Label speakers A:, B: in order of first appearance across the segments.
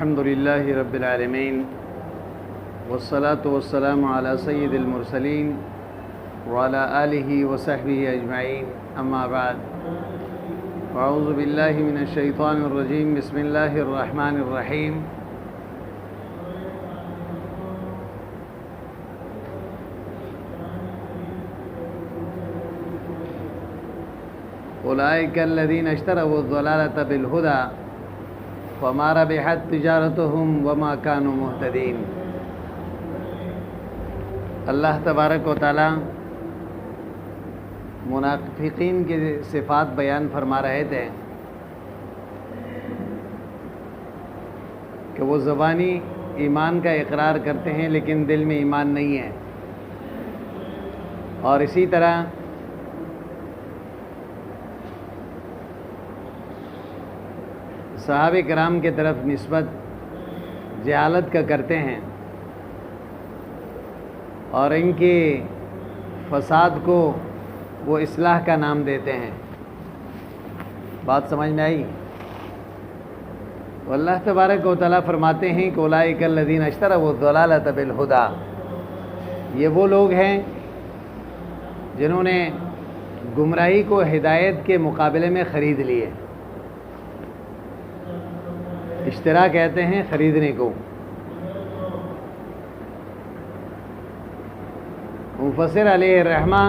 A: الحمد لله رب العالمين والصلاة والسلام على سيد المرسلين وعلى آله وصحبه أجمعين أما بعد أعوذ بالله من الشيطان الرجيم بسم الله الرحمن الرحيم أولئك الذين اشتروا الضلالة بالهدى فما ربحت تجارتهم وما كانوا مهتدين۔ اللہ تبارک و تعالی منافقین کی صفات بیان فرما رہے تھے کہ وہ زبانی ایمان کا اقرار کرتے ہیں لیکن دل میں ایمان نہیں ہے، اور اسی طرح صحابہ کرام کے طرف نسبت جہالت کا کرتے ہیں اور ان کے فساد کو وہ اصلاح کا نام دیتے ہیں۔ بات سمجھ میں آئی؟ اللہ تبارک و تعالیٰ فرماتے ہیں کہ اولئک الذین اشتروا الضلالۃ بالہدی، یہ وہ لوگ ہیں جنہوں نے گمراہی کو ہدایت کے مقابلے میں خرید لیے۔ اشترا کہتے ہیں خریدنے کو۔ مفسر علیہ الرحمہ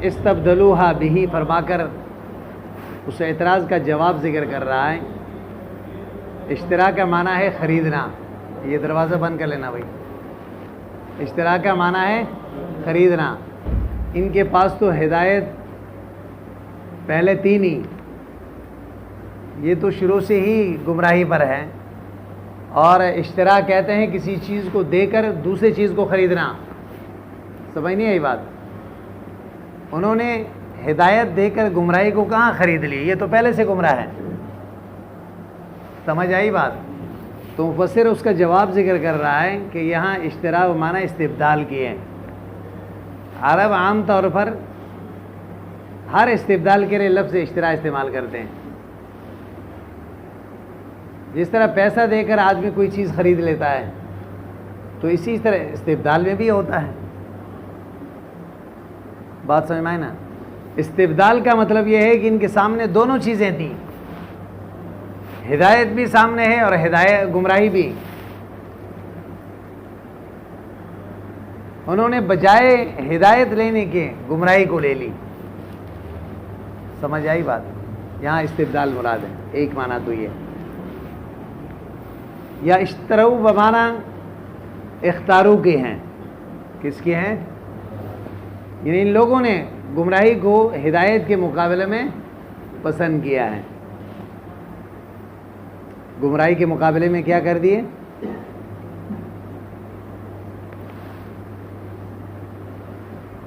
A: استبدلوها به فرما کر اس اعتراض کا جواب ذکر کر رہا ہے۔ اشترا کا معنی ہے خریدنا، یہ دروازہ بند کر لینا بھائی۔ اشترا کا معنی ہے خریدنا۔ ان کے پاس تو ہدایت پہلے تھی نہیں، یہ تو شروع سے ہی گمراہی پر ہے، اور اشترا کہتے ہیں کسی چیز کو دے کر دوسری چیز کو خریدنا۔ سمجھ نہیں آئی بات؟ انہوں نے ہدایت دے کر گمراہی کو کہاں خرید لی، یہ تو پہلے سے گمراہ ہے۔ سمجھ آئی بات؟ تو مفسر اس کا جواب ذکر کر رہا ہے کہ یہاں اشترا و معنی استبدال کی ہے۔ عرب عام طور پر ہر استبدال کے لیے لفظ اشترا استعمال کرتے ہیں۔ جس طرح پیسہ دے کر آدمی کوئی چیز خرید لیتا ہے، تو اسی طرح استبدال میں بھی ہوتا ہے۔ بات سمجھ میں آئے نا؟ استبدال کا مطلب یہ ہے کہ ان کے سامنے دونوں چیزیں تھیں، ہدایت بھی سامنے ہے اور گمراہی بھی۔ انہوں نے بجائے ہدایت لینے کے گمراہی کو لے لی۔ سمجھ آئی بات؟ یہاں استبدال مراد ہے، ایک معنی تو یہ۔ یا اشتروا بمعنی اختارو کے ہیں۔ کس کے ہیں؟ یعنی ان لوگوں نے گمراہی کو ہدایت کے مقابلے میں پسند کیا ہے۔ گمراہی کے مقابلے میں کیا کر دیے؟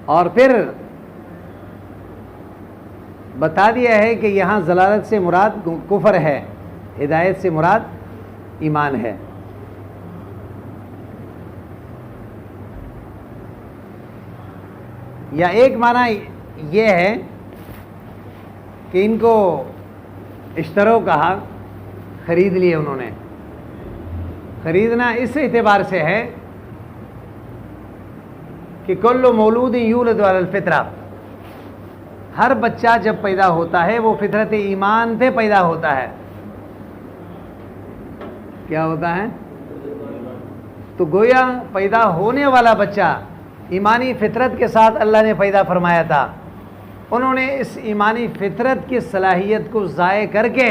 A: اور پھر بتا دیا ہے کہ یہاں ضلالت سے مراد کفر ہے، ہدایت سے مراد ایمان ہے۔ یا ایک معنی یہ ہے کہ ان کو اشترو کہا، خرید لیے انہوں نے۔ خریدنا اس اعتبار سے ہے کہ کل مولود یولد علی الفطرہ، ہر بچہ جب پیدا ہوتا ہے وہ فطرت ایمان پہ پیدا ہوتا ہے۔ کیا ہوتا ہے؟ تو گویا پیدا ہونے والا بچہ ایمانی فطرت کے ساتھ اللہ نے پیدا فرمایا تھا۔ انہوں نے اس ایمانی فطرت کی صلاحیت کو ضائع کر کے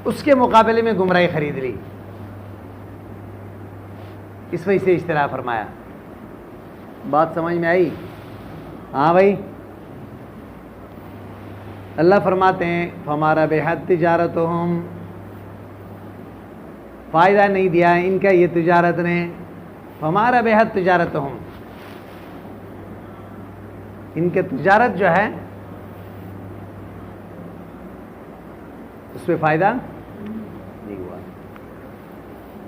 A: اس کے مقابلے میں گمراہی خرید لی، اس وجہ سے اشترا فرمایا۔ بات سمجھ میں آئی؟ ہاں بھائی۔ اللہ فرماتے ہیں فما ربحت تجارتہم، فائدہ نہیں دیا ان کا یہ تجارت نے۔ فما ربحت تجارتہم، ان کے تجارت جو ہے اس پہ فائدہ نہیں ہوا۔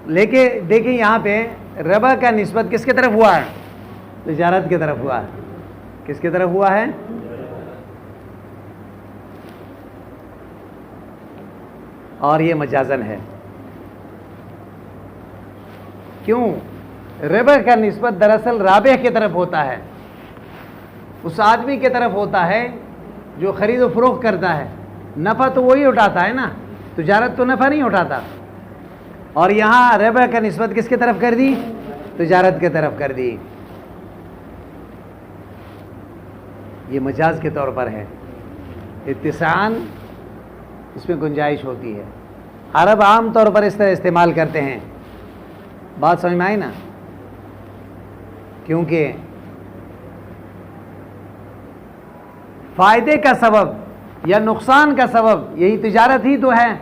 A: لیکن دیکھیں یہاں پہ ربا کا نسبت کس کی طرف ہوا ہے؟ تجارت کی طرف ہوا ہے۔ کس کی طرف ہوا ہے؟ اور یہ مجازن ہے۔ کیوں؟ ربح کا نسبت دراصل رابح کی طرف ہوتا ہے، اس آدمی کی طرف ہوتا ہے جو خرید و فروخت کرتا ہے. نفع تو وہی اٹھاتا ہے نا، تجارت تو نفع نہیں اٹھاتا. اور یہاں ربح کا نسبت کس کی طرف کر دی؟ تجارت کی طرف کر دی. یہ مجاز کے طور پر ہے، اتساعاً اس میں گنجائش ہوتی ہے. عرب عام طور پر اس طرح استعمال کرتے ہیں. بات سمجھ میں آئی نا؟ کیونکہ فائدے کا سبب یا نقصان کا سبب یہی تجارت ہی تو ہے.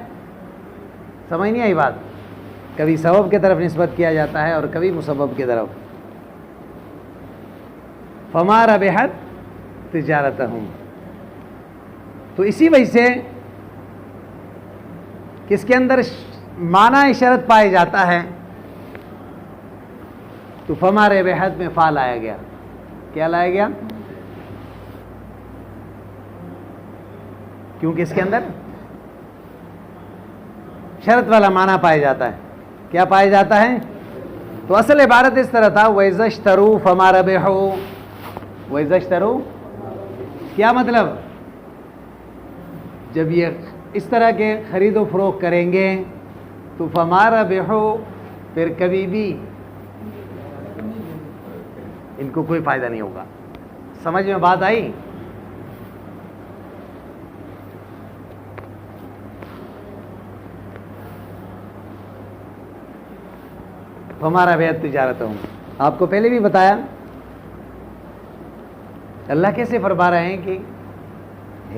A: سمجھ نہیں آئی بات؟ کبھی سبب کی طرف نسبت کیا جاتا ہے اور کبھی مسبب کی طرف. فما ربحت تجارتہم. تو اسی وجہ سے کس کے اندر معنی شرط پایا جاتا ہے تو فما ربحت میں فا لایا گیا. کیا لایا گیا؟ کیونکہ اس کے اندر شرط والا معنی پایا جاتا ہے. کیا پایا جاتا ہے؟ تو اصل عبارت اس طرح تھا وَإِذَا اشْتَرُوا فَمَا رَبِحُوا. وَإِذَا اشْتَرُوا کیا مطلب؟ جب یہ اس طرح کے خرید و فروخت کریں گے تو فَمَا رَبِحُوا پھر کبھی بھی ان کو کوئی فائدہ نہیں ہوگا. سمجھ میں بات آئی؟ ہمارا بیعت تجارت ہوں. آپ کو پہلے بھی بتایا اللہ کیسے فرما رہے ہیں کہ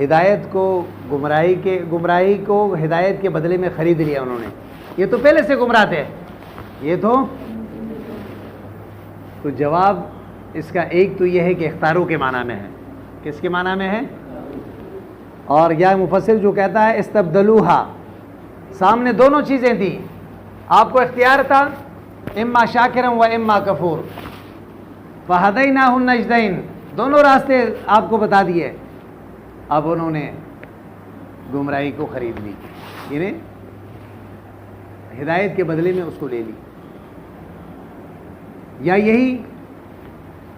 A: ہدایت کو گمراہی کو ہدایت کے بدلے میں خرید لیا انہوں نے. یہ تو پہلے سے گمراہ تھے. یہ تو جواب اس کا ایک تو یہ ہے کہ اختاروں کے معنی میں ہے. کس کے معنی میں ہے؟ اور یا مفسر جو کہتا ہے استبدلوہا، سامنے دونوں چیزیں تھیں، آپ کو اختیار تھا اما شاکرم و اما کفور، فہدیناہ النجدین، دونوں راستے آپ کو بتا دیے. اب انہوں نے گمراہی کو خرید لی، یعنی ہدایت کے بدلے میں اس کو لے لی. یا یہی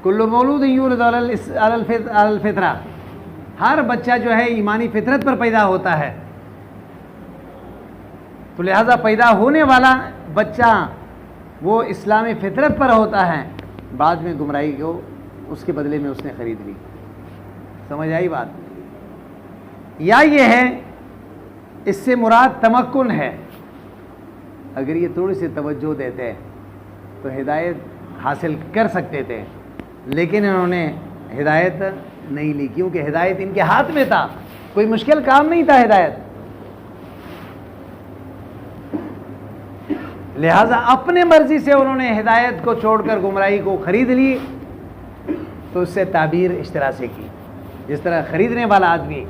A: کل مولود یولد علی الفطرہ، ہر بچہ جو ہے ایمانی فطرت پر پیدا ہوتا ہے، تو لہذا پیدا ہونے والا بچہ وہ اسلامی فطرت پر ہوتا ہے، بعد میں گمراہی کو اس کے بدلے میں اس نے خرید لی. سمجھ آئی بات؟ یا یہ ہے اس سے مراد تمکن ہے. اگر یہ تھوڑی سی توجہ دیتے تو ہدایت حاصل کر سکتے تھے، لیکن انہوں نے ہدایت نہیں لی کیونکہ ہدایت ان کے ہاتھ میں تھا. کوئی مشکل کام نہیں تھا ہدایت. لہذا اپنے مرضی سے انہوں نے ہدایت کو چھوڑ کر گمراہی کو خرید لی. تو اس سے تعبیر اس طرح سے کی جس طرح خریدنے والا آدمی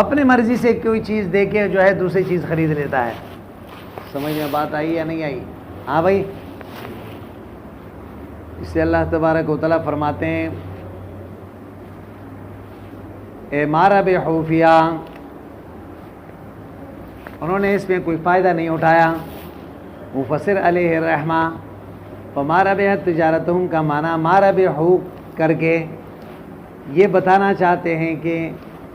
A: اپنے مرضی سے کوئی چیز دے کے جو ہے دوسری چیز خرید لیتا ہے. سمجھ میں بات آئی یا نہیں آئی؟ ہاں بھائی. اس سے اللہ تبارک و تعالیٰ فرماتے ہیں اے مارا بے خوفیہ، انہوں نے اس میں کوئی فائدہ نہیں اٹھایا. مفسر علیہ الرحمہ فمارا بے تجارتہم کا معنی مارا بے حقوق کر کے یہ بتانا چاہتے ہیں کہ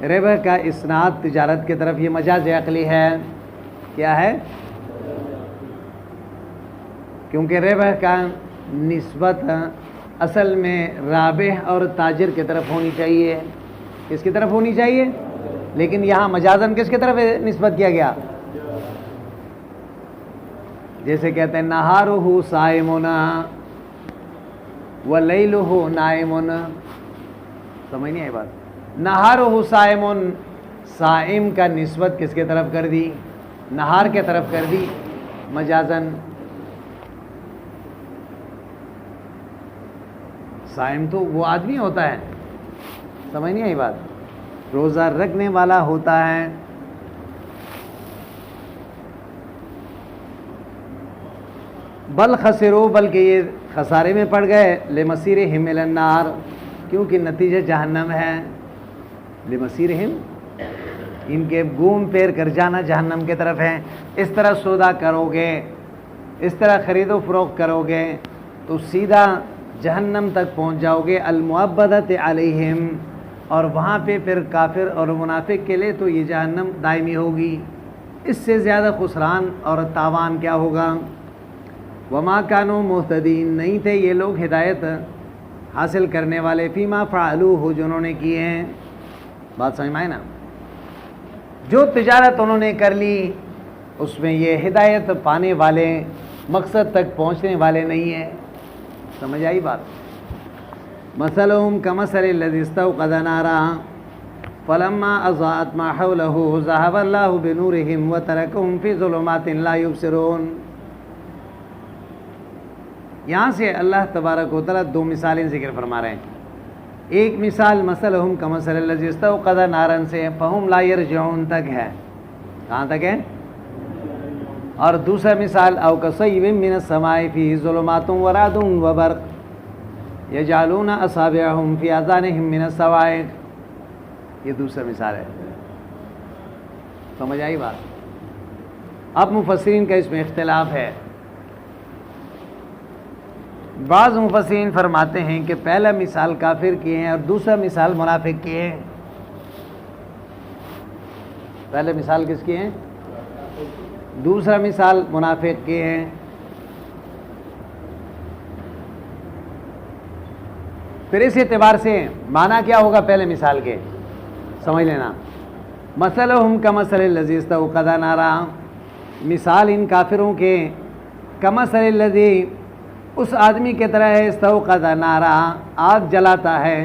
A: ربح کا اسناد تجارت کی طرف یہ مجاز عقلی ہے. کیا ہے؟ کیونکہ ربح کا نسبت اصل میں رابح اور تاجر کی طرف ہونی چاہیے. کس کی طرف ہونی چاہیے؟ لیکن یہاں مجازن کس کی طرف نسبت کیا گیا؟ جیسے کہتے ہیں نہارہ صائمون ولیلہ نائمون. سمجھ نہیں آئی بات؟ نہارہ صائمون، صائم کا نسبت کس کی طرف کر دی؟ نہار کی طرف کر دی مجازن. صائم تو وہ آدمی ہوتا ہے، سمجھ نہیں آئی بات؟ روزہ رکھنے والا ہوتا ہے. بل خسرو، بلکہ یہ خسارے میں پڑ گئے لمصیرہم الی النار، کیونکہ نتیجہ جہنم ہے. لمصیرہم، ان کے گھوم پھیر کر جانا جہنم کی طرف ہے. اس طرح سودا کرو گے اس طرح خرید و فروخت کرو گے تو سیدھا جہنم تک پہنچ جاؤ گے، المؤبدۃ علیہم، اور وہاں پہ پھر کافر اور منافق کے لیے تو یہ جہنم دائمی ہوگی۔ اس سے زیادہ خسران اور تاوان کیا ہوگا؟ وما کانوا مہتدین، نہیں تھے یہ لوگ ہدایت حاصل کرنے والے، فیما فعلوہ، جو انہوں نے کیے ہیں۔ بات سمجھ میں آئے نا؟ جو تجارت انہوں نے کر لی اس میں یہ ہدایت پانے والے، مقصد تک پہنچنے والے نہیں ہیں۔ سمجھ آئی بات؟ مثلهم كمثل الذي استوقد نارا فلما اضاءت ما حوله ذهب الله بنورهم وتركهم في ظلمات لا يبصرون۔ یہاں سے اللہ تبارک و تعالیٰ دو مثالیں ذکر فرما رہے ہیں۔ ایک مثال مثلهم كمثل الذي استوقد نارا سے فهم لا يرجعون تک ہے، کہاں تک ہے؟ اور دوسرا مثال او كصيب من السماء فيه ظلمات ورعد وبرق یجعلون اصابعهم فی آذانهم من الصواعق، یہ دوسرا مثال ہے۔ سمجھ آئی بات؟ اب مفسرین کا اس میں اختلاف ہے۔ بعض مفسرین فرماتے ہیں کہ پہلا مثال کافر کی ہے اور دوسرا مثال منافق کی ہے۔ پہلا مثال کس کی ہے؟ دوسرا مثال منافق کی ہے۔ پھر اس اعتبار سے معنی کیا ہوگا پہلے مثال کے؟ سمجھ لینا، مثلہم کمثل الذی استوقد نارا، مثال ان کافروں کے، کمثل الذی، اس آدمی کی طرح ہے، استوقد نارا، آگ جلاتا ہے،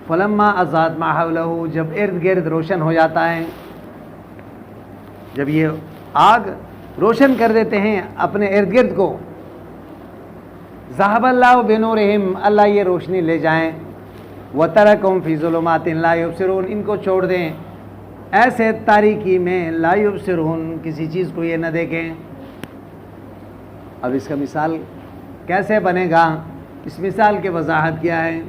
A: فلما اضاءت ما حولہ، جب ارد گرد روشن ہو جاتا ہے، جب یہ آگ روشن کر دیتے ہیں اپنے ارد گرد کو، ذہب اللہ بنورہم، اللہ یہ روشنی لے جائیں، وترکہم فی ظلمات لا یبصرون، ان کو چھوڑ دیں ایسے تاریکی میں، لا یبصرون، کسی چیز کو یہ نہ دیکھیں۔ اب اس کا مثال کیسے بنے گا؟ اس مثال کی وضاحت کیا ہے؟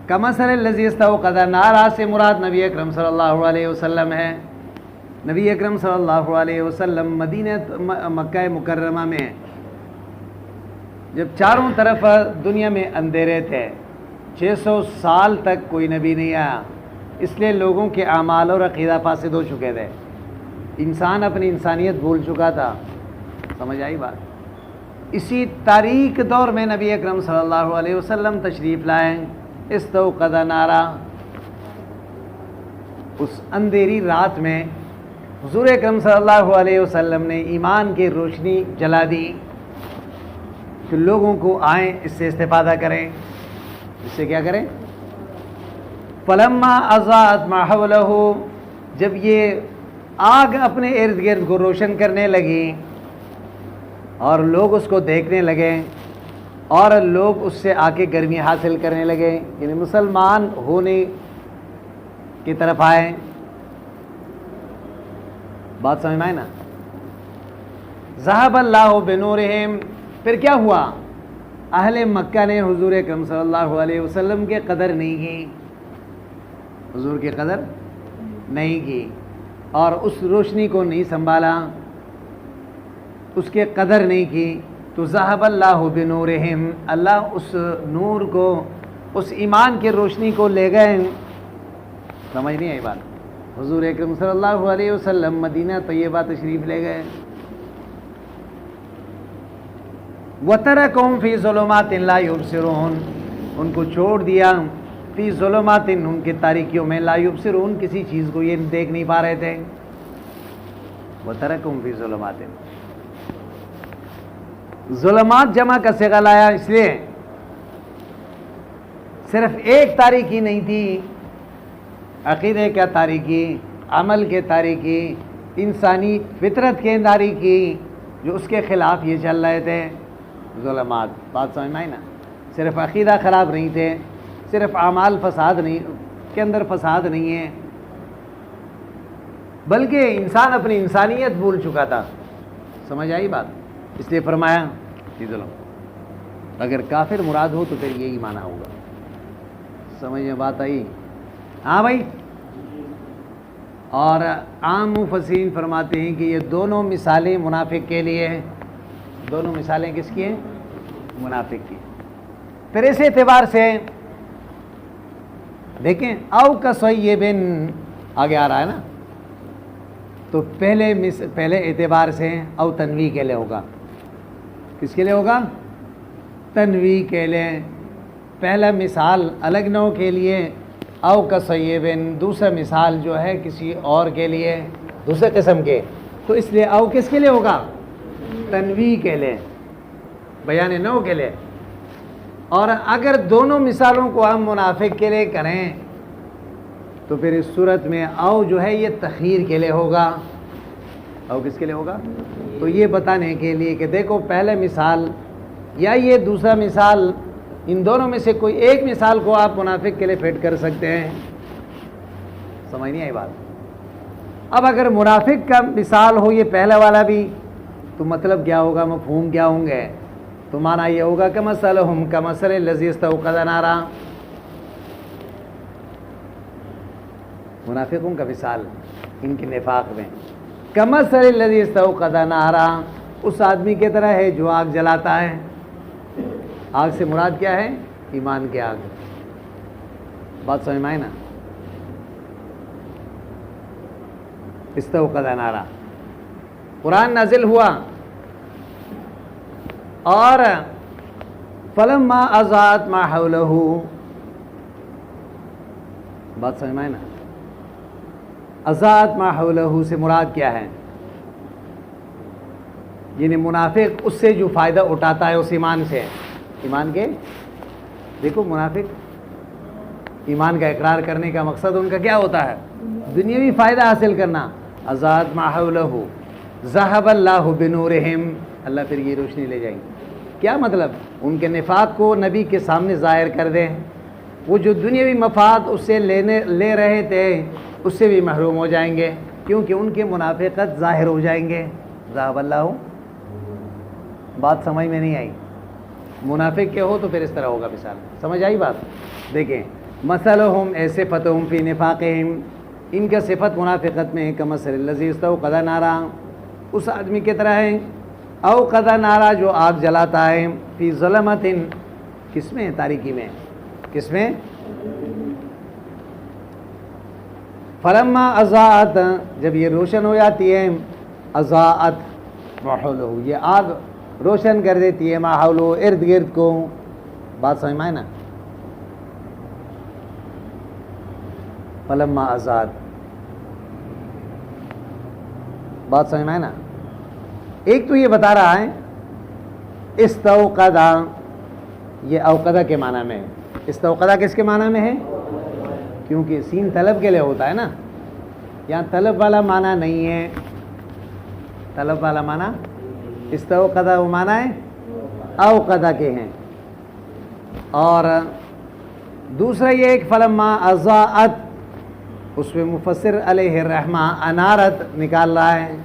A: کمثل الذی استوقد نارا سے مراد نبی اکرم صلی اللہ علیہ وسلم ہے۔ نبی اکرم صلی اللہ علیہ وسلم مدینہ مکہ مکرمہ میں جب چاروں طرف دنیا میں اندھیرے تھے، 600 سال تک کوئی نبی نہیں آیا، اس لیے لوگوں کے اعمال اور عقیدہ فاسد ہو چکے تھے، انسان اپنی انسانیت بھول چکا تھا۔ سمجھ آئی بات؟ اسی تاریک دور میں نبی اکرم صلی اللہ علیہ وسلم تشریف لائے، استوقد نارا، اس اندھیری رات میں حضور اکرم صلی اللہ علیہ وسلم نے ایمان کی روشنی جلا دی کہ لوگوں کو آئیں اس سے استفادہ کریں، اس سے کیا کریں؟ فلما اضاءت ما حولہ، جب یہ آگ اپنے ارد گرد کو روشن کرنے لگی اور لوگ اس کو دیکھنے لگے اور لوگ اس سے آ کے گرمی حاصل کرنے لگے، یعنی مسلمان ہونے کی طرف آئے۔ بات سمجھ میں آئے نا؟ ذہب اللہ بنورہم، پھر کیا ہوا؟ اہل مکہ نے حضور اکرم صلی اللہ علیہ وسلم کے قدر نہیں کی، حضور کی قدر نہیں کی، اور اس روشنی کو نہیں سنبھالا، اس کے قدر نہیں کی، تو ذہب اللہ بنورہم، اللہ اس نور کو، اس ایمان کی روشنی کو لے گئے۔ سمجھ نہیں آئی بات؟ حضور اکرم صلی اللہ علیہ وسلم مدینہ طیبہ تشریف لے گئے، وَتَرَكَهُمْ فِي ظُلُمَاتٍ لَا يُبْصِرُونَ، ان کو چھوڑ دیا، فی ظلمات، ان کی تاریکیوں میں، لا یبصرون، کسی چیز کو یہ دیکھ نہیں پا رہے تھے۔ وَتَرَكَهُمْ فِي ظُلُمَاتٍ، ظلمات جمع کا صیغہ لایا اس لیے صرف ایک تاریکی نہیں تھی، عقیدے کا تاریکی، عمل کے تاریکی، انسانی فطرت کے تاریکی، جو اس کے خلاف یہ چل رہے تھے، ظلمات۔ بات سمجھ میں آئی نا؟ صرف عقیدہ خراب نہیں تھے، صرف اعمال فساد نہیں کے اندر فساد نہیں ہے، بلکہ انسان اپنی انسانیت بھول چکا تھا۔ سمجھ آئی بات؟ اس لیے فرمایا کہ ظلم، اگر کافر مراد ہو تو پھر یہی معنی ہوگا۔ سمجھ میں بات آئی؟ ہاں بھائی، اور عام مفسرین فرماتے ہیں کہ یہ دونوں مثالیں منافق کے لیے ہیں. دونوں مثالیں کس کی ہیں؟ منافق کی. پھر اس اعتبار سے دیکھیں او کصیبن آگے آ رہا ہے نا، تو پہلے اعتبار سے او تنویع کے لیے ہوگا. کس کے لیے ہوگا؟ تنویع کے لیے. پہلا مثال الگ نوع کے لیے او کصیبن، دوسرا مثال جو ہے کسی اور کے لیے دوسرے قسم کے، تو اس لیے او کس کے لیے ہوگا؟ تنویع کے لیے، بیان نوع کے لیے. اور اگر دونوں مثالوں کو ہم منافق کے لیے کریں تو پھر اس صورت میں او جو ہے یہ تخیر کے لیے ہوگا. او کس کے لیے ہوگا؟ تو یہ بتانے کے لیے کہ دیکھو پہلے مثال یا یہ دوسرا مثال، ان دونوں میں سے کوئی ایک مثال کو آپ منافق کے لیے فٹ کر سکتے ہیں. سمجھ نہیں آئی بات؟ اب اگر منافق کا مثال ہو یہ پہلا والا بھی تو مطلب کیا ہوگا، مفہوم کیا ہوں گے؟ تو معنی یہ ہوگا کہ مثلہم کمثل الذی استوقد نارا، منافقوں کا مثال ان کے نفاق میں کمثل الذی استوقد نارا، اس آدمی کی طرح ہے جو آگ جلاتا ہے. آگ سے مراد کیا ہے؟ ایمان کی آگ. بات سمجھ میں آئی نا؟ استوقد نارا قرآن نازل ہوا اور فلما اضاءت ما حولہ، بات سمجھ میں آئی نا؟ اضاءت ما حولہ سے مراد کیا ہے؟ یعنی منافق اس سے جو فائدہ اٹھاتا ہے اس ایمان سے، ایمان کے، دیکھو منافق ایمان کا اقرار کرنے کا مقصد ان کا کیا ہوتا ہے؟ دنیاوی فائدہ حاصل کرنا. اضاءت ما حولہ ذہب اللہ بنورہم، اللہ پھر یہ روشنی لے جائیں گے. کیا مطلب؟ ان کے نفاق کو نبی کے سامنے ظاہر کر دیں، وہ جو دنیاوی مفاد اس سے لے رہے تھے اس سے بھی محروم ہو جائیں گے، کیونکہ ان کے منافقت ظاہر ہو جائیں گے. ذہب اللہ، بات سمجھ میں نہیں آئی؟ منافق کے ہو تو پھر اس طرح ہوگا مثال. سمجھ آئی بات؟ دیکھیں مثلہم اے صفتہم فی نفاقہم، ان کا صفت منافقت میں کمثل الذی استوقد نارا، اس آدمی کی طرح ہے اوقد نارا جو آگ جلاتا ہے فی ظلمت، کس میں؟ تاریکی میں. کس میں؟ فلما اضاءت، جب یہ روشن ہو جاتی ہے، اضاءت ما حولہ، یہ آگ روشن کر دیتی ہے ما حولہ، ارد گرد کو. بات سمجھ میں آئے نا؟ فلما اضاءت، بات سمجھ میں آئے نا؟ ایک تو یہ بتا رہا ہے استوقدہ، یہ اوقدہ کے معنی میں. استوقدہ کس کے معنی میں ہے؟ کیونکہ سین طلب کے لیے ہوتا ہے نا، یہاں طلب والا معنی نہیں ہے. طلب والا معنی استوقدہ وہ معنی ہے اوقدہ کے ہیں. اور دوسرا یہ ایک فلما اضاءت، اس میں مفسر علیہ الرحمہ انارت نکال رہا ہے.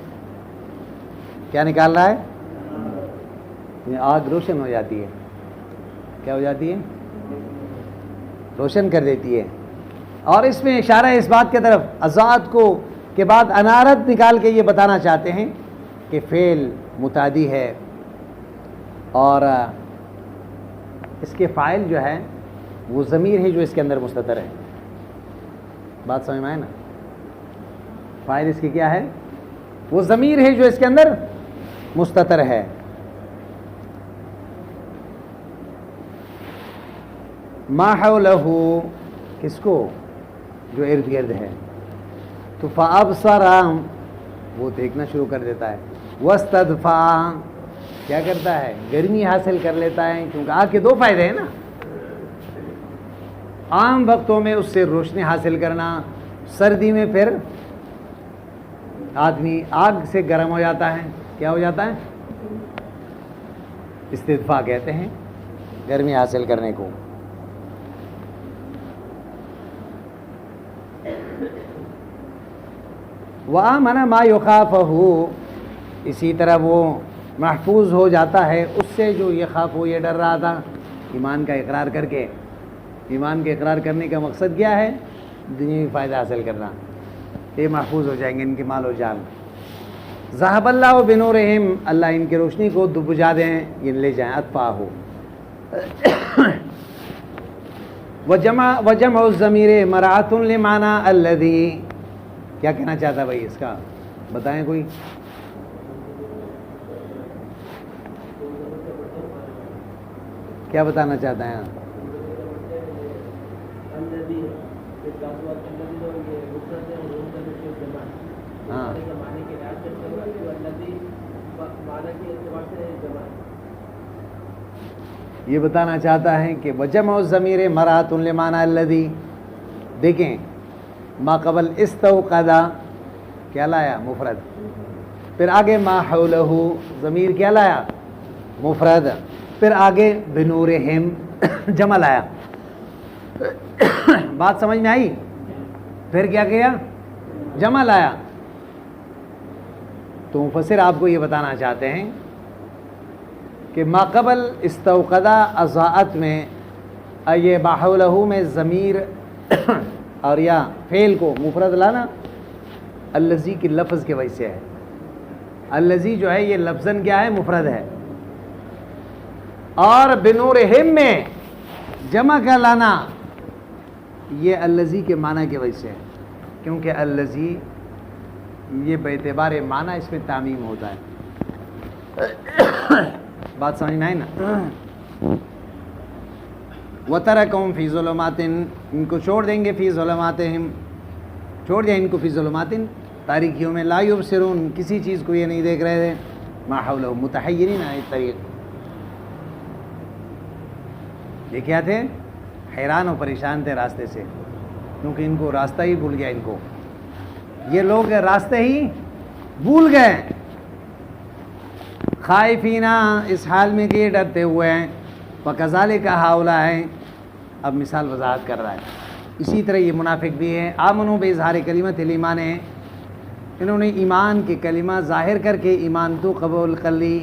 A: کیا نکال رہا ہے؟ یہ آگ روشن ہو جاتی ہے. کیا ہو جاتی ہے؟ روشن کر دیتی ہے. اور اس میں اشارہ ہے اس بات کی طرف، اضاءت کو کے بعد انارت نکال کے یہ بتانا چاہتے ہیں کہ فعل متعدی ہے اور اس کے فاعل جو ہے وہ ضمیر ہے جو اس کے اندر مستتر ہے. بات سمجھ میں آئے نا؟ فاعل اس کی کیا ہے؟ وہ ضمیر ہے جو اس کے اندر مستتر ہے. ما حولہ، کس کو؟ جو ارد گرد ہے. تو فابصر، وہ دیکھنا شروع کر دیتا ہے. واستدفع، کیا کرتا ہے؟ گرمی حاصل کر لیتا ہے، کیونکہ آگ کے دو فائدے ہیں نا. عام وقتوں میں اس سے روشنی حاصل کرنا، سردی میں پھر آدمی آگ سے گرم ہو جاتا ہے. کیا ہو جاتا ہے؟ استدفاع کہتے ہیں گرمی حاصل کرنے کو. وآمن ما یخافہ، اسی طرح وہ محفوظ ہو جاتا ہے اس سے جو یہ خوف ہو، یہ ڈر رہا تھا. ایمان کا اقرار کر کے، ایمان کے اقرار کرنے کا مقصد کیا ہے؟ دنیاوی فائدہ حاصل کرنا. یہ محفوظ ہو جائیں گے ان کے مال و جان. ذہب اللہ بنورہم، اللہ ان کی روشنی کو بجھا دیں، یہ لے جائیں. اطفا ہو وجمع الضمیر مراعۃ لمعنی الذی، کیا کہنا چاہتا ہے بھائی اس کا بتائیں کوئی. کیا بتانا چاہتا ہیں؟ ہاں یہ بتانا چاہتا ہے کہ وجمع الضمیر مراعۃ لمعنی الذی، دیکھیں ما قبل استوقد کیا لایا؟ مفرد. پھر آگے ما حولہ ضمیر کیا لایا؟ مفرد. پھر آگے بنورہم جمع لایا. بات سمجھ میں آئی؟ پھر کیا کیا؟ جمع لایا. تو مفسر آپ کو یہ بتانا چاہتے ہیں کہ ما قبل استوقدہ اضاءت میں یہ ما حولہ میں ضمیر اور یا فعل کو مفرد لانا الذی کی لفظ کی وجہ سے ہے. الذی جو ہے یہ لفظاً کیا ہے؟ مفرد ہے. اور بنورہم میں جمع کا لانا یہ الذی کے معنی کی وجہ سے ہے، کیونکہ الذی یہ باعتبار معنی اس میں تعمیم ہوتا ہے. بات سمجھ میں آئی نا؟ وَتَرَكَهُمْ فِي ظُلُمَاتٍ، ان کو چھوڑ دیں گے فی ظلماتہم، چھوڑ دیں ان کو فی ظلمات تاریکیوں میں، لا یبصرون کسی چیز کو یہ نہیں دیکھ رہے تھے، ما حولہم متحیرین عن الطریق، یہ کیا تھے؟ حیران و پریشان تھے راستے سے، کیونکہ ان کو راستہ ہی بھول گیا. ان کو یہ لوگ راستے ہی بھول گئے. خائفینہ اس حال میں کہ یہ ڈرتے ہوئے ہیں. وَكَذَلِكَ هَؤُلَاءِ، اب مثال وضاحت کر رہا ہے. اسی طرح یہ منافق بھی ہیں. آمنوا بِإِظْهَارِ كَلِمَةِ الْإِيمَانِ، انہوں نے ایمان کے کلمہ ظاہر کر کے ایمان تو قبول کر لی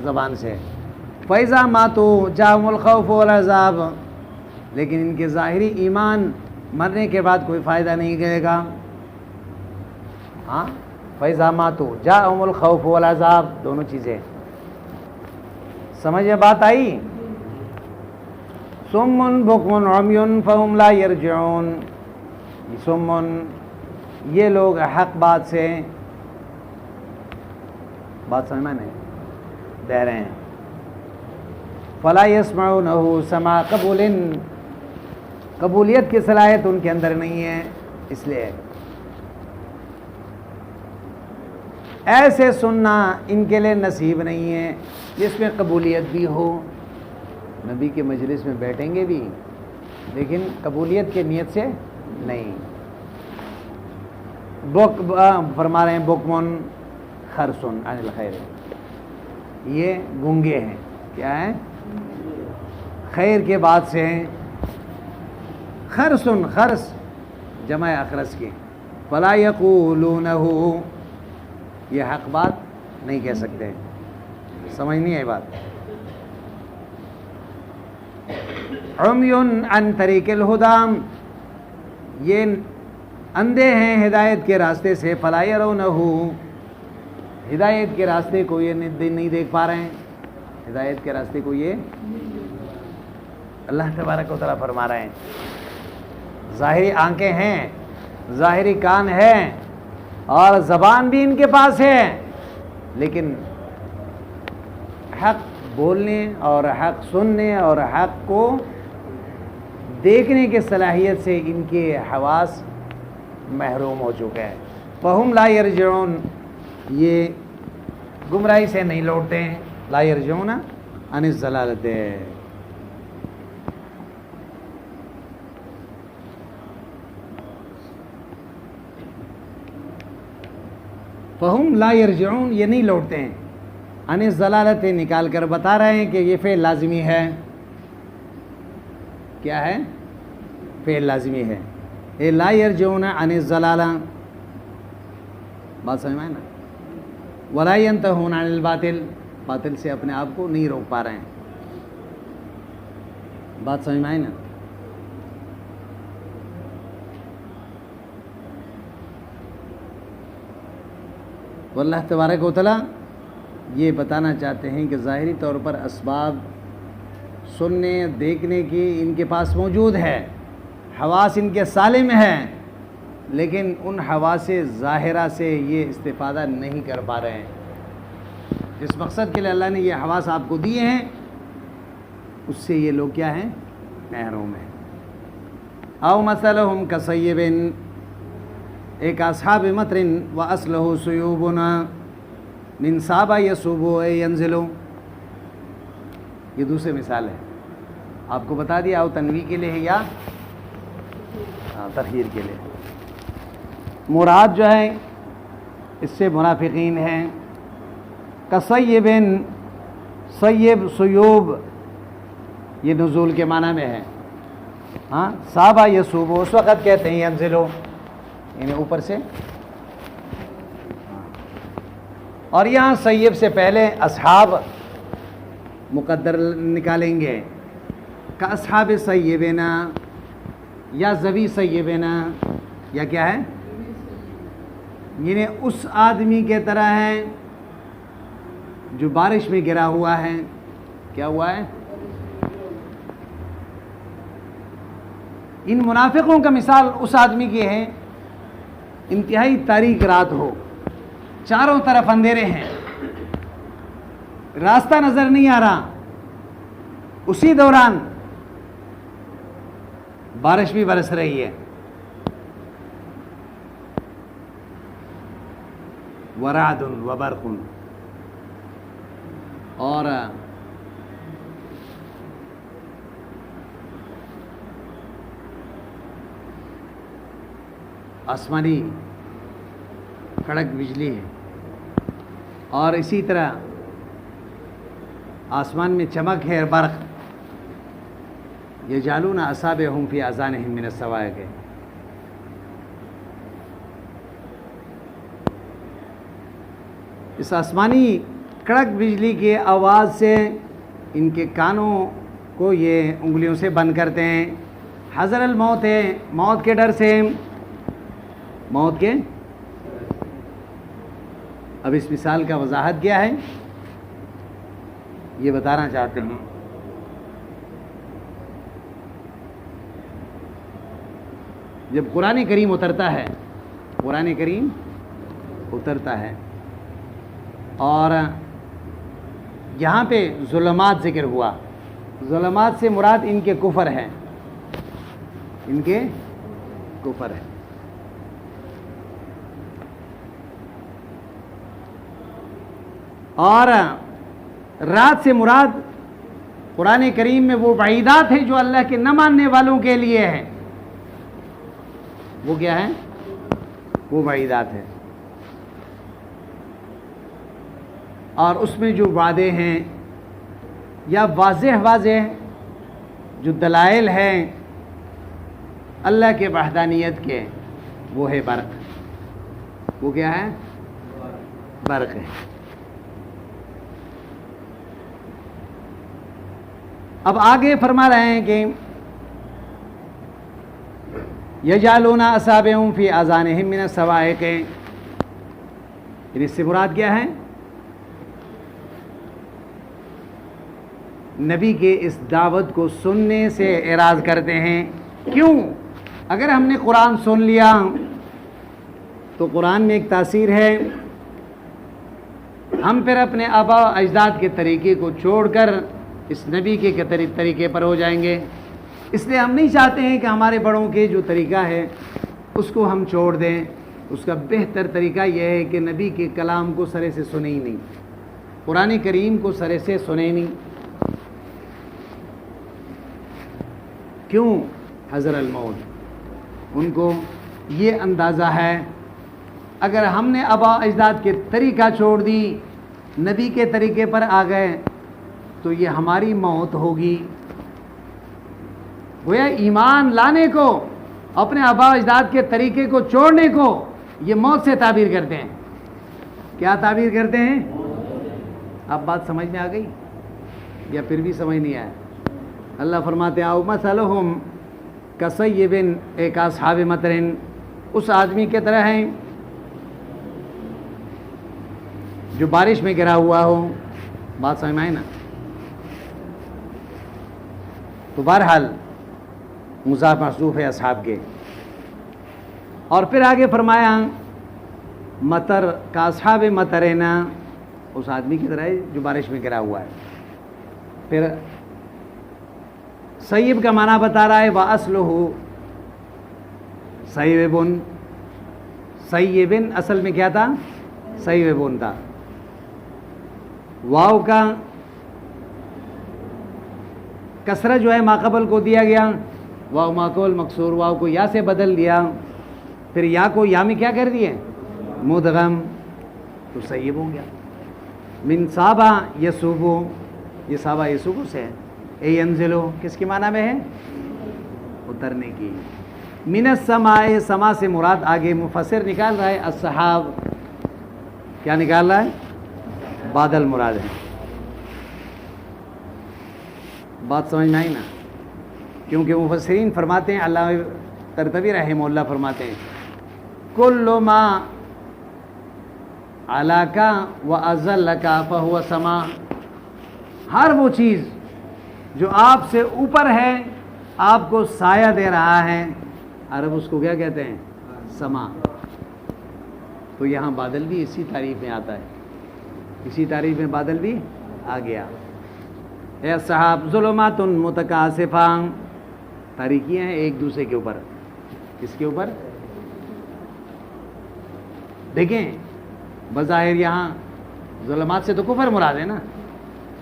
A: زبان سے. فَإِذَا مَاتُوا جَاءَهُمُ الْخَوْفُ وَالْعَذَابُ، لیکن ان کے ظاہری ایمان مرنے کے بعد کوئی فائدہ نہیں کرے گا. ہاں فَإِذَا مَاتُوا جَاءَهُمُ الْخَوْفُ وَالْعَذَابُ، دونوں چیزیں سمجھ میں بات آئی؟ صُمٌّ بُكْمٌ عُمْيٌ فَهُمْ لَا يَرْجِعُونَ، صُمٌّ یہ لوگ حق بات سے، بات سمجھ میں نہیں دے رہے ہیں. فَلَا يَسْمَعُونَهُ سَمَاعَ قَبُولٍ، قبولیت کی صلاحیت ان کے اندر نہیں ہے، اس لیے ایسے سننا ان کے لیے نصیب نہیں ہے جس میں قبولیت بھی ہو. نبی کے مجلس میں بیٹھیں گے بھی لیکن قبولیت کے نیت سے نہیں. فرما رہے ہیں بکمن خرسن عن الخیر، یہ گونگے ہیں. کیا ہے؟ خیر کے بعد سے ہیں. خرسن، خرس جمع اخرس کی. فلا یقولونہ، یہ حق بات نہیں کہہ سکتے. سمجھ نہیں آئی بات؟ عمی عن طریق الہدی، یہ اندھے ہیں ہدایت کے راستے سے. فلا یرونہ، ہدایت کے راستے کو یہ نہیں دیکھ پا رہے ہیں. ہدایت کے راستے کو یہ اللہ تبارک و تعالیٰ فرما رہے ہیں. ظاہری آنکھیں ہیں، ظاہری کان ہیں اور زبان بھی ان کے پاس ہے، لیکن حق بولنے اور حق سننے اور حق کو دیکھنے کی صلاحیت سے ان کے حواس محروم ہو چکے ہیں. فہم لا یرجعون، یہ گمراہی سے نہیں لوٹتے ہیں. لا یرجعون عن الضلالۃ، فہم لا یرجعون، یہ نہیں لوٹتے ہیں. عن الضلالۃ نکال کر بتا رہے ہیں کہ یہ فعل لازمی ہے. کیا ہے؟ فعل لازمی ہے. اے لا یرجعون عن الضلالہ، بات سمجھ میں آئے نا؟ ولا ینتہون عن الباطل، باطل سے اپنے آپ کو نہیں روک پا رہے ہیں. بات سمجھ میں آئی نا؟ تو اللہ تبارک و تعالیٰ یہ بتانا چاہتے ہیں کہ ظاہری طور پر اسباب سننے دیکھنے کی ان کے پاس موجود ہے، حواس ان کے سالم ہیں، لیکن ان حواس ظاہرہ سے یہ استفادہ نہیں کر پا رہے ہیں۔ جس مقصد کے لیے اللہ نے یہ حواس آپ کو دیے ہیں اس سے یہ لوگ کیا ہیں؟ محروم ہیں۔ او مثلہم کصیب ایک اصحاب مطر واصلہ سیوبنا من صاب یصوب ینزل، یہ دوسری مثال ہے، آپ کو بتا دیا او تنویع کے لیے ہے یا تخیر کے لیے۔ مراد جو ہے اس سے منافقین ہیں۔ کصیب، صیب سیوب یہ نزول کے معنی میں ہے، ہاں صابہ یصوب اس وقت کہتے ہیں ینزلو یعنی اوپر سے، اور یہاں صیب سے پہلے اصحاب مقدر نکالیں گے، کا اصحاب صیبنا یا زوی صیبنا یا کیا ہے، یعنی اس آدمی کے طرح ہے جو بارش میں گرا ہوا ہے۔ کیا ہوا ہے؟ ان منافقوں کا مثال اس آدمی کی ہے، انتہائی تاریک رات ہو، چاروں طرف اندھیرے ہیں، راستہ نظر نہیں آ رہا، اسی دوران بارش بھی برس رہی ہے، ورعد وبرق، اور آسمانی کڑک بجلی ہے، اور اسی طرح آسمان میں چمک ہے، برق۔ یجعلون اصابعهم فی اذانہم من الصواعق، اس آسمانی کڑک بجلی کی آواز سے ان کے کانوں کو یہ انگلیوں سے بند کرتے ہیں۔ حذر الموت ہے، موت کے ڈر سے، موت کے۔ اب اس مثال کا وضاحت کیا ہے یہ بتانا چاہتے ہیں۔ جب قرآن کریم اترتا ہے، قرآن کریم اترتا ہے اور یہاں پہ ظلمات ذکر ہوا، ظلمات سے مراد ان کے کفر ہے، ان کے کفر ہے۔ اور رات سے مراد قرآن کریم میں وہ وعیدات ہیں جو اللہ کے نہ ماننے والوں کے لیے ہیں۔ وہ کیا ہے؟ وہ وعیدات ہیں، اور اس میں جو وعدے ہیں یا واضح جو دلائل ہیں اللہ کے وحدانیت کے، وہ ہے برق۔ وہ کیا ہے؟ برق ہے۔ اب آگے فرما رہے ہیں کہ یجعلون اصابعهم فی اذانہم من الصواعق، اس سے مراد کیا ہے؟ نبی کے اس دعوت کو سننے سے اعراض کرتے ہیں۔ کیوں؟ اگر ہم نے قرآن سن لیا تو قرآن میں ایک تاثیر ہے، ہم پھر اپنے آباء و اجداد کے طریقے کو چھوڑ کر اس نبی کے طریقے پر ہو جائیں گے۔ اس لیے ہم نہیں چاہتے ہیں کہ ہمارے بڑوں کے جو طریقہ ہے اس کو ہم چھوڑ دیں۔ اس کا بہتر طریقہ یہ ہے کہ نبی کے کلام کو سرے سے سنیں ہی نہیں، قرآن کریم کو سرے سے سنیں نہیں۔ کیوں؟ حذر الموت، ان کو یہ اندازہ ہے اگر ہم نے آباء اجداد کے طریقہ چھوڑ دی، نبی کے طریقے پر آ گئے تو یہ ہماری موت ہوگی۔ گویا ایمان لانے کو، اپنے آباء اجداد کے طریقے کو چھوڑنے کو یہ موت سے تعبیر کرتے ہیں۔ کیا تعبیر کرتے ہیں؟ اب بات سمجھ میں آ گئی یا پھر بھی سمجھ نہیں آیا؟ اللہ فرماتے ہیں او مثلہم کصیب ایک اصحاب مطر، اس آدمی کے طرح ہیں جو بارش میں گرا ہوا ہو. بات سمجھ میں آئی نا؟ تو بہرحال مضاف محذوف ہے اصحاب کے. اور پھر آگے فرمایا مطر کا اصحاب مطرنا، اس آدمی کی طرح ہے جو بارش میں گرا ہوا ہے. پھر سیب کا معنی بتا رہا ہے وَأَصْلُهُ سیبن. سیبن اصل میں کیا تھا؟ سیبن تھا. واو کا کسرہ جو ہے ماقبل کو دیا گیا، واو ماقبل مکسور، واو کو یا سے بدل دیا، پھر یا کو یا میں کیا کر دیے؟ مدغم، تو سیب ہو گیا. من صابہ یسوبو، یہ صابہ یسوبو سے ہے. اے ینزلو کس کی معنی میں ہے؟ اترنے کی. من السماء، سما سے مراد آگے مفسر نکال رہا ہے السحاب. کیا نکال رہا ہے؟ بادل مراد ہے. بات سمجھ میں آئی نا؟ کیونکہ مفسرین فرماتے ہیں، علامہ قرطبی رحمہ اللہ فرماتے ہیں کل ما علاکا و ازلکا فہو سما. ہر وہ چیز جو آپ سے اوپر ہے، آپ کو سایہ دے رہا ہے، عرب اس کو کیا کہتے ہیں؟ سما. تو یہاں بادل بھی اسی تعریف میں آتا ہے، اسی تعریف میں بادل بھی آ گیا. اے صحاب ظلمات متکاسفان، تاریکیاں ہیں ایک دوسرے کے اوپر. کس کے اوپر؟ دیکھیں بظاہر یہاں ظلمات سے تو کفر مراد ہے نا.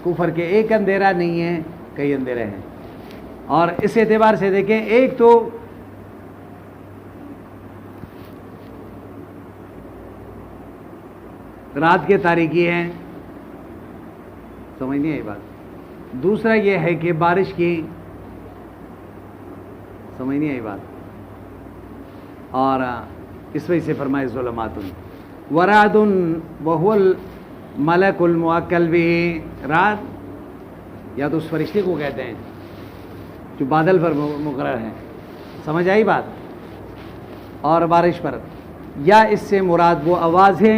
A: کفر کے ایک اندھیرا نہیں ہے، کئی اندھیرے ہیں. اور اس اعتبار سے دیکھیں، ایک تو رات کے تاریکی ہیں، سمجھ نہیں آئی بات. دوسرا یہ ہے کہ بارش کی، سمجھ نہیں آئی بات. اور اس وجہ سے فرمائے ظلمات ورعد وهو الملک الموکل به. رات یا تو اس فرشتے کو کہتے ہیں جو بادل پر مقرر ہے، سمجھ آئی بات. اور بارش پر، یا اس سے مراد وہ آواز ہے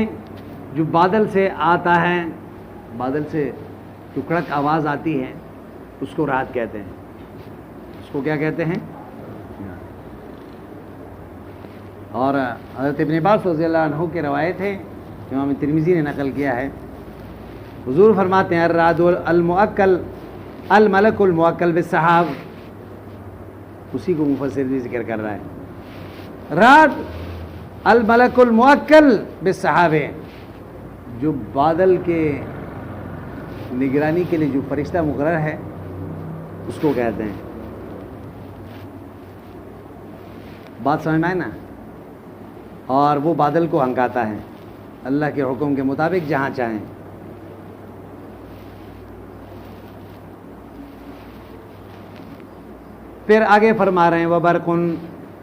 A: جو بادل سے آتا ہے، بادل سے جو کڑک آواز آتی ہے اس کو رات کہتے ہیں. اس کو کیا کہتے ہیں؟ اور حضرت ابن عباس رضی اللہ عنہ کی روایت ہے، امام ترمذی نے نقل کیا ہے، حضور فرماتے ہیں الرعد المؤکل الملک الموکل بالسحاب. اسی کو مفسر بھی ذکر کر رہا ہے. رعد الملک الموکل بالسحاب ہے، جو بادل کے نگرانی کے لیے جو فرشتہ مقرر ہے اس کو کہتے ہیں. بات سمجھ میں آئے نا؟ اور وہ بادل کو ہنکاتا ہے اللہ کے حکم کے مطابق جہاں چاہیں. پھر آگے فرما رہے ہیں وبرق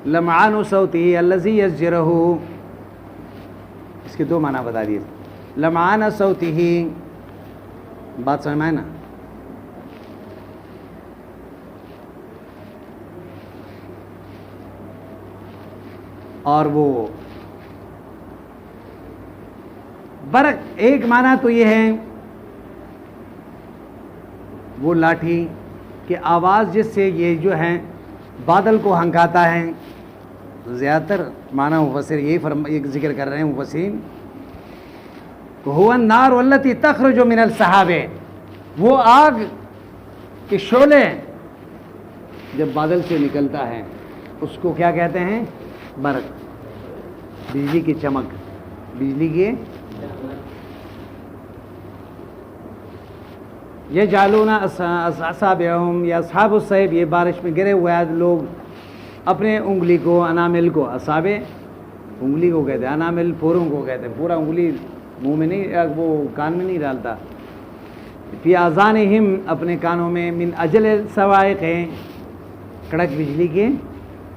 A: لمعان صوتی الذی یزجرہ. اس کے دو معنی بتا دیے. لمعان صوتی ہی، بات سمجھ میں آئے نا؟ اور وہ برق ایک معنی تو یہ ہے وہ لاٹھی کہ آواز جس سے یہ جو ہے بادل کو ہنکاتا ہے. زیادہ تر معنی مفسر یہی ذکر کر رہے ہیں مفسرین، هو النار والتي تخرج من السحاب. وہ آگ کے شعلے جب بادل سے نکلتا ہے اس کو کیا کہتے ہیں؟ برق. بجلی کی چمک، بجلی کی. یہ جالونا اصابعہم یا اصحاب الصیب، یہ بارش میں گرے ہوئے لوگ اپنے انگلی کو، انامل کو، اصابع انگلی کو کہتے ہیں، انامل پوروں کو کہتے ہیں. پورا انگلی منہ میں نہیں، وہ کان میں نہیں ڈالتا. فی آذانہم، اپنے کانوں میں، من اجل الصواعق، کڑک بجلی کے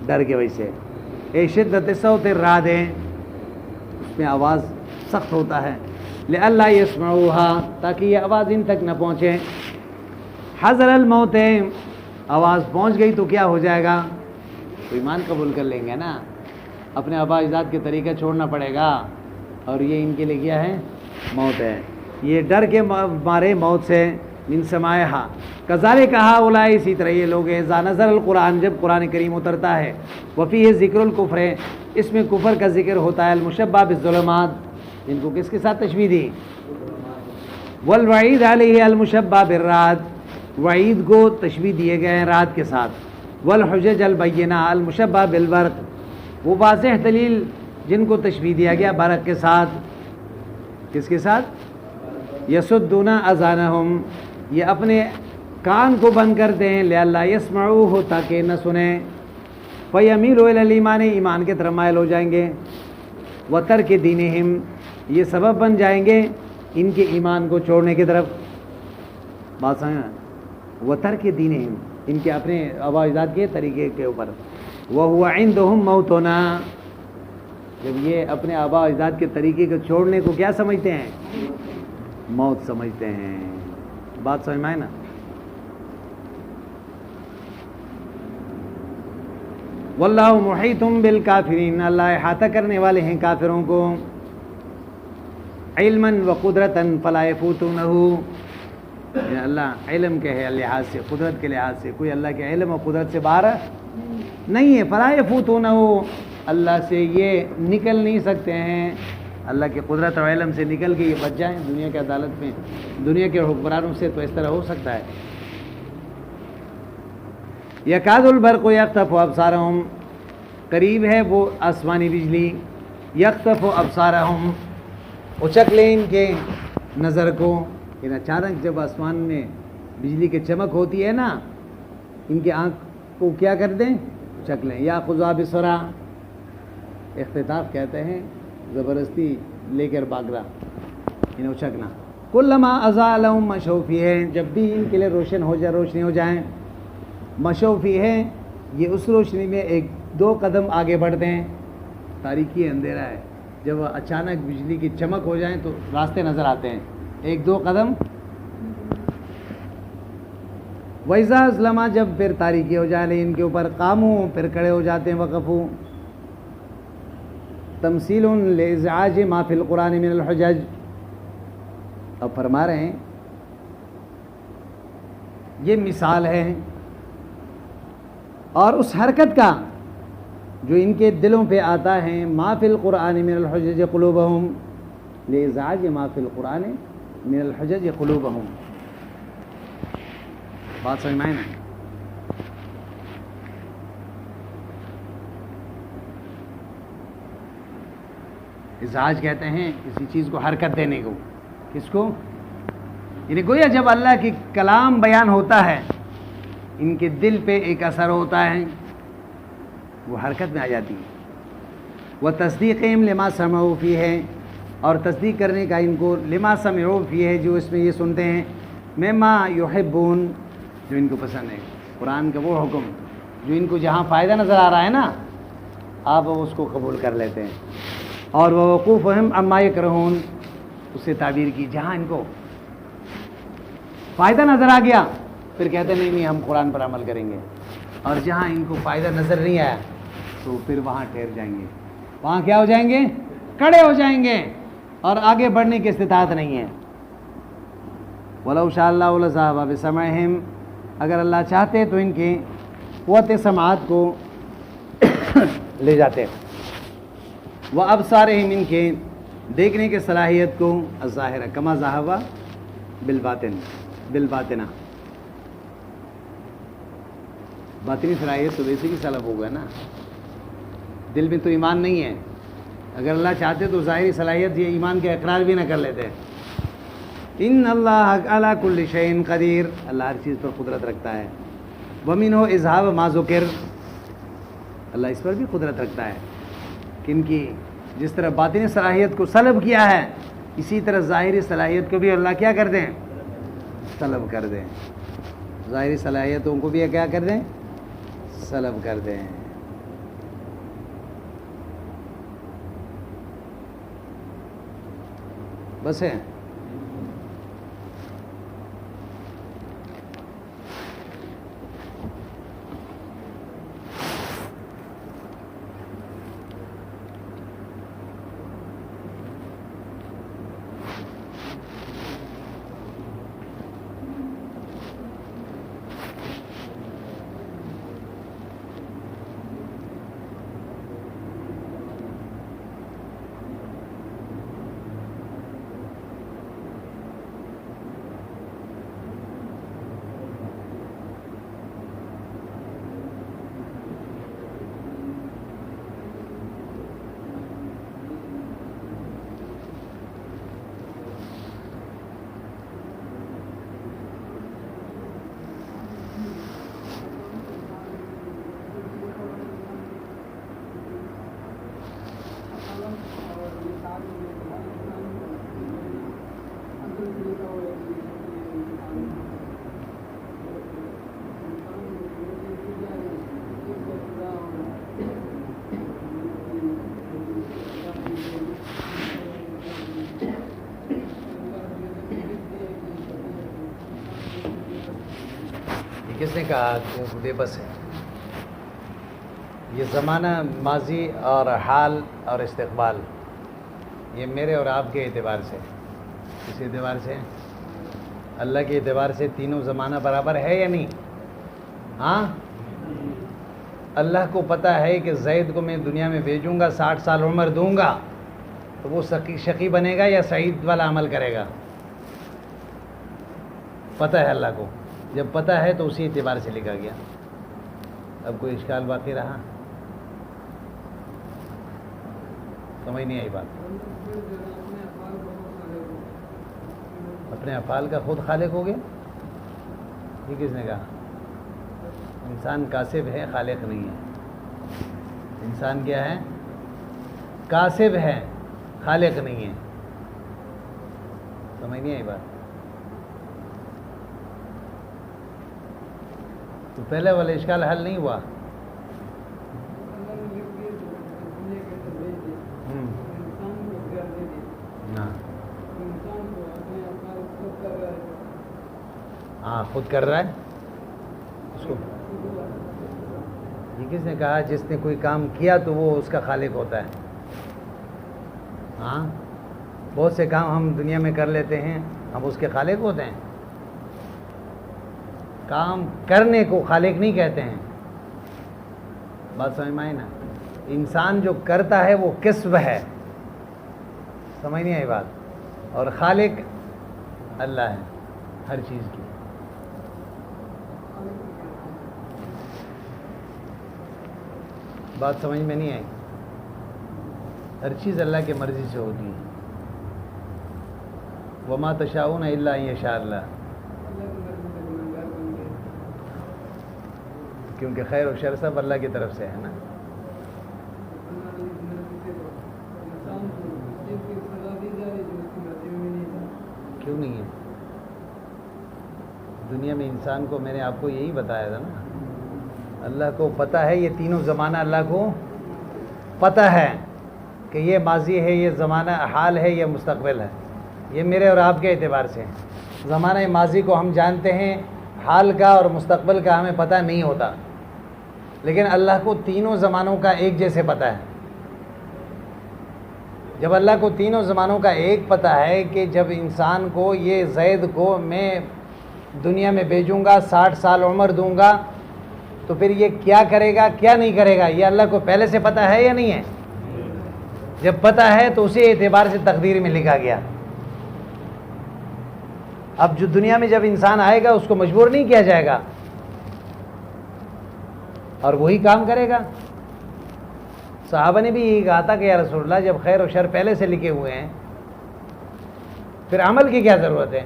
A: ڈر کی وجہ سے. اے شدت صوت الرعد، اس میں آواز سخت ہوتا ہے. لئلا یسمعوها، تاکہ یہ آواز ان تک نہ پہنچے. حذر الموت، آواز پہنچ گئی تو کیا ہو جائے گا؟ تو ایمان قبول کر لیں گے نا، اپنے آبا اجداد کے طریقہ چھوڑنا پڑے گا، اور یہ ان کے لیے کیا ہے؟ موت ہے. یہ ڈر کے مارے موت سے، من سماعہا کذالک ہؤلاء اسی طرح یہ لوگ ہیں، اذا نزل القرآن جب قرآن کریم اترتا ہے، وفیہ ذکر الکفر اس میں کفر کا ذکر ہوتا ہے، المشبہ بالظلمات ان کو کس کے ساتھ تشبیہ دی، والوعید علیہ المشبہ بالرعد وعید کو تشبیہ دیے گئے ہیں رعد کے ساتھ، والحجج البینہ المشبہ بالبرق وہ واضح دلیل جن کو تشبیہ دیا گیا برق کے ساتھ، کس کے ساتھ، یسدون اذانہم یہ اپنے کان کو بند کرتے ہیں، لئلا یسمعوہ تاکہ نہ سنیں، فیمیلوا الی الایمان ایمان کے طرف مائل ہو جائیں گے، وترک دینہم یہ سبب بن جائیں گے ان کے ایمان کو چھوڑنے کی طرف، بات سمجھیں، وترک دینہم ان کے اپنے آباء اجداد کے طریقے کے اوپر، وہو عندہم موتنا جب یہ اپنے آباء اجداد کے طریقے کو چھوڑنے کو کیا سمجھتے ہیں، موت سمجھتے ہیں، بات سمجھ میں آئے نا۔ واللہ محیط بالکافرین اللہ احاطہ کرنے والے ہیں کافروں کو، علما وقدرتا فلا یفوتونہ اللہ علم کے ہے لحاظ سے، قدرت کے لحاظ سے کوئی اللہ کے علم اور قدرت سے باہر نہیں ہے، فلا یفوتونہ اللہ سے یہ نکل نہیں سکتے ہیں، اللہ کی قدرت اور علم سے نکل کے یہ بچ جائیں دنیا کی عدالت میں، دنیا کے حکمرانوں سے تو اس طرح ہو سکتا ہے۔ یکاد البرق یخطف ابصارہم قریب ہے وہ آسمانی بجلی، یخطف ابصارہم اچک لیں ان کے نظر کو، یعنی اچانک جب آسمان میں بجلی کی چمک ہوتی ہے نا ان کی آنکھ کو کیا کر دیں، اچک لیں، یا خذا بسرعہ اختطاف کہتے ہیں زبردستی لے کر بھاگنا، انہیں اچکنا، کلما اضاء لهم مشوا فیہ جب بھی ان کے لیے روشن ہو جائے روشنی ہو جائیں، مشوا فیہ یہ اس روشنی میں ایک دو قدم آگے بڑھتے ہیں، تاریکی اندھیرا ہے جب اچانک بجلی کی چمک ہو جائیں تو راستے نظر آتے ہیں، ایک دو قدم، وَإِذَا أَظْلَمَ جب پھر تاریکی ہو جائے ان کے اوپر، قاموا پھر کھڑے ہو جاتے ہیں، وقفوا تمثیل لازعاج ما فی القرآن من الحجج اب فرما رہے ہیں یہ مثال ہے اور اس حرکت کا جو ان کے دلوں پہ آتا ہے، ما فی القرآن من الحجج قلوبہم لازعاج ما فی القرآن من الحجج قلوبہم، بات سمجھ میں آئی نا۔ ازعاج کہتے ہیں کسی چیز کو حرکت دینے کو، کس کو، یعنی گویا جب اللہ کی کلام بیان ہوتا ہے ان کے دل پہ ایک اثر ہوتا ہے وہ حرکت میں آ جاتی ہے، وہ تصدیقہم لما سمعوا فیہ اور تصدیق کرنے کا ان کو لما سمعوا فیہ جو اس میں یہ سنتے ہیں، مما یحبون جو ان کو پسند ہے، قرآن کا وہ حکم جو ان کو جہاں فائدہ نظر آ رہا ہے نا آپ اس کو قبول کر لیتے ہیں، اور وہ وقوفہم عما یکرہون اس سے تعبیر کی جہاں ان کو فائدہ نظر آ گیا پھر کہتے ہیں نہیں ہم قرآن پر عمل کریں گے، اور جہاں ان کو فائدہ نظر نہیں آیا تو پھر وہاں ٹھہر جائیں گے، وہاں کیا ہو جائیں گے، کھڑے ہو جائیں گے اور آگے بڑھنے کی استطاعت نہیں ہے۔ وَلَوْ شَاءَ اللَّهُ لَذَهَبَ بِسَمْعِهِمْ اگر اللہ چاہتے تو ان کی قوت سماعت کو لے جاتے، وَأَبْصَارِهِمْ ان کے دیکھنے کی صلاحیت کو، الظاہرہ کما ذَهَبَ بالباطنہ باطنی صلاحیت تو ویسے بھی سلب ہوگا نا، دل میں تو ایمان نہیں ہے، اگر اللہ چاہتے تو ظاہری صلاحیت یہ ایمان کے اقرار بھی نہ کر لیتے۔ ان اللہ علی کل شیء قدیر اللہ ہر چیز پر قدرت رکھتا ہے، ومنہ اذھاب ما ذکر اللہ اس پر بھی قدرت رکھتا ہے کہ ان کی جس طرح باطنی صلاحیت کو سلب کیا ہے اسی طرح ظاہری صلاحیت کو بھی اللہ کیا کر دیں، سلب کر دیں، ظاہری صلاحیتوں کو بھی کیا کر دیں، سلب کر دیں۔ بس ہے کس نے کہا کہ وہ بے بس ہے؟ یہ زمانہ، ماضی اور حال اور استقبال، یہ میرے اور آپ کے اعتبار سے، کس اعتبار سے؟ اللہ کے اعتبار سے تینوں زمانہ برابر ہے یا نہیں؟ ہاں، اللہ کو پتہ ہے کہ زید کو میں دنیا میں بھیجوں گا، 60 سال عمر دوں گا، تو وہ شقی بنے گا یا سعید والا عمل کرے گا؟ پتہ ہے اللہ کو، جب پتہ ہے تو اسی اعتبار سے لکھا گیا۔ اب کوئی اشکال باقی رہا؟ سمجھ نہیں آئی بات؟ اپنے افعال کا خود خالق ہو گیا؟ یہ کس نے کہا؟ انسان کاسب ہے، خالق نہیں ہے۔ انسان کیا ہے؟ کاسب ہے، خالق نہیں ہے۔ سمجھ نہیں آئی بات؟ تو پہلے والا اشکال حل نہیں ہوا؟ ہاں، خود کر رہا ہے اس کو۔ یہ کس نے کہا جس نے کوئی کام کیا تو وہ اس کا خالق ہوتا ہے؟ ہاں، بہت سے کام ہم دنیا میں کر لیتے ہیں، ہم اس کے خالق ہوتے ہیں؟ کام کرنے کو خالق نہیں کہتے ہیں۔ بات سمجھ میں آئی نا؟ انسان جو کرتا ہے وہ کسب ہے، سمجھ نہیں آئی بات؟ اور خالق اللہ ہے ہر چیز کی۔ بات سمجھ میں نہیں آئی؟ ہر چیز اللہ کی مرضی سے ہوتی ہے۔ وما تشاؤون الا ان یشاء اللہ، کیونکہ خیر و شر سب اللہ کی طرف سے ہے نا۔ کیوں نہیں ہے؟ دنیا میں انسان کو میں نے آپ کو یہی بتایا تھا نا، اللہ کو پتہ ہے یہ تینوں زمانہ، اللہ کو پتہ ہے کہ یہ ماضی ہے، یہ زمانہ حال ہے، یہ مستقبل ہے۔ یہ میرے اور آپ کے اعتبار سے زمانہ ماضی کو ہم جانتے ہیں، حال کا اور مستقبل کا ہمیں پتہ نہیں ہوتا، لیکن اللہ کو تینوں زمانوں کا ایک جیسے پتہ ہے۔ جب اللہ کو تینوں زمانوں کا ایک پتہ ہے کہ جب انسان کو یہ زید کو میں دنیا میں بھیجوں گا، 60 سال عمر دوں گا، تو پھر یہ کیا کرے گا کیا نہیں کرے گا، یہ اللہ کو پہلے سے پتہ ہے یا نہیں ہے؟ جب پتہ ہے تو اسی اعتبار سے تقدیر میں لکھا گیا۔ اب جو دنیا میں جب انسان آئے گا اس کو مجبور نہیں کیا جائے گا، اور وہی کام کرے گا۔ صحابہ نے بھی یہی کہا تھا کہ یا رسول اللہ جب خیر و شر پہلے سے لکھے ہوئے ہیں پھر عمل کی کیا ضرورت ہے؟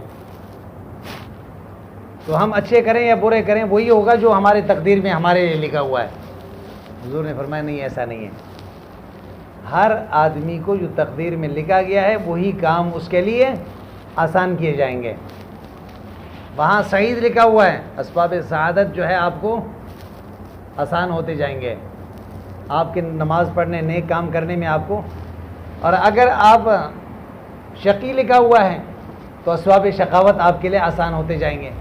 A: تو ہم اچھے کریں یا برے کریں وہی ہوگا جو ہمارے تقدیر میں ہمارے لیے لکھا ہوا ہے۔ حضور نے فرمایا نہیں، ایسا نہیں ہے۔ ہر آدمی کو جو تقدیر میں لکھا گیا ہے وہی کام اس کے لیے آسان کیے جائیں گے۔ وہاں سعید لکھا ہوا ہے، اسباب سعادت جو ہے آپ کو آسان ہوتے جائیں گے، آپ کے نماز پڑھنے، نیک کام کرنے میں آپ کو۔ اور اگر آپ شقی لکھا ہوا ہے تو اسباب شقاوت آپ کے لیے آسان ہوتے جائیں گے۔